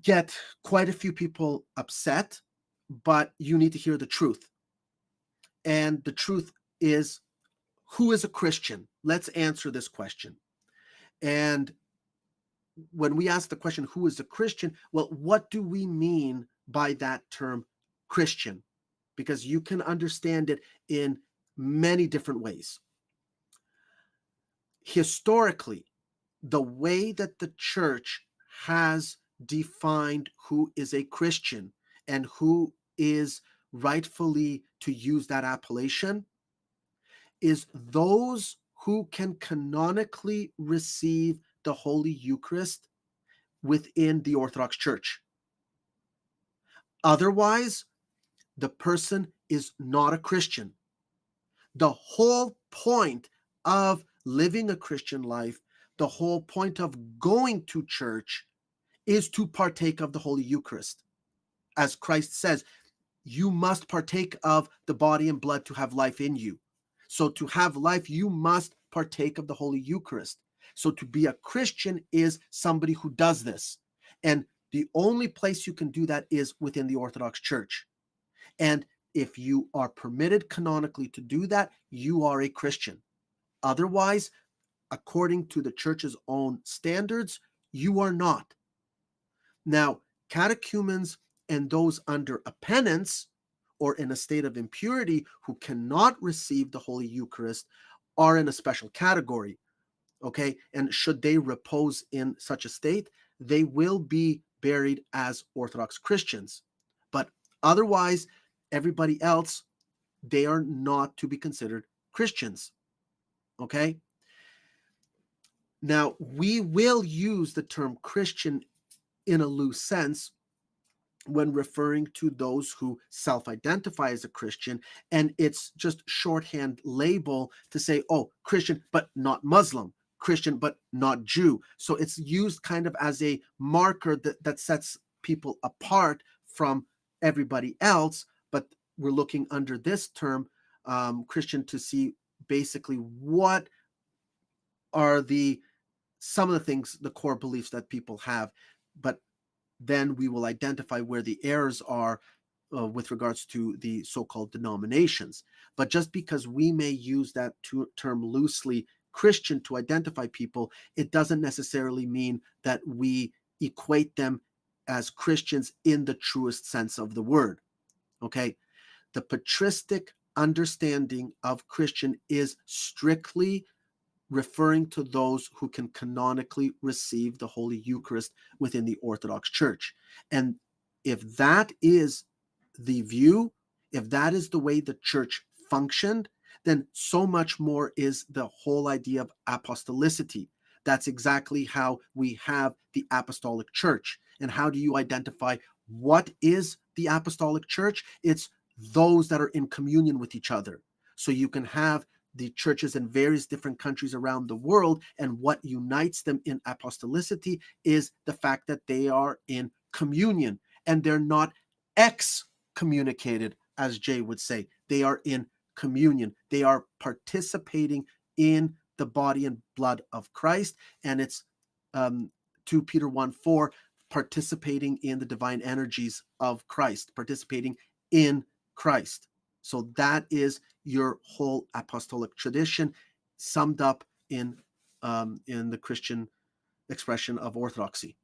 get quite a few people upset, but you need to hear the truth. And the truth is, who is a Christian? Let's answer this question. And when we ask the question, who is a Christian? Well, what do we mean by that term Christian? Because you can understand it in many different ways. Historically, the way that the church has defined who is a Christian and who is rightfully to use that appellation is those who can canonically receive the Holy Eucharist within the Orthodox Church. Otherwise, the person is not a Christian. The whole point of living a Christian life, the whole point of going to church is to partake of the Holy Eucharist. As Christ says, you must partake of the body and blood to have life in you. So to have life, you must partake of the Holy Eucharist. So to be a Christian is somebody who does this. And the only place you can do that is within the Orthodox Church. And if you are permitted canonically to do that, you are a Christian. Otherwise, according to the church's own standards, you are not. Now, catechumens and those under a penance or in a state of impurity who cannot receive the Holy Eucharist are in a special category, okay? And should they repose in such a state, they will be buried as Orthodox Christians. But otherwise, everybody else, they are not to be considered Christians, okay? Now, we will use the term Christian in a loose sense when referring to those who self-identify as a Christian, and it's just shorthand label to say, oh, Christian, but not Muslim, Christian, but not Jew. So it's used kind of as a marker that sets people apart from everybody else, but we're looking under this term, Christian, to see basically what are some of the things, the core beliefs that people have, but then we will identify where the errors are with regards to the so-called denominations. But just because we may use that term loosely, Christian, to identify people, it doesn't necessarily mean that we equate them as Christians in the truest sense of the word. Okay? The patristic understanding of Christian is strictly referring to those who can canonically receive the Holy Eucharist within the Orthodox Church. And if that is the view, if that is the way the church functioned, then so much more is the whole idea of apostolicity. That's exactly how we have the apostolic church. And how do you identify what is the apostolic church? It's those that are in communion with each other. So you can have the churches in various different countries around the world, and what unites them in apostolicity is the fact that they are in communion, and they're not excommunicated, as Jay would say. They are in communion. They are participating in the body and blood of Christ, and it's 2 Peter 1:4, participating in the divine energies of Christ, participating in Christ. So that is your whole apostolic tradition summed up in the Christian expression of orthodoxy.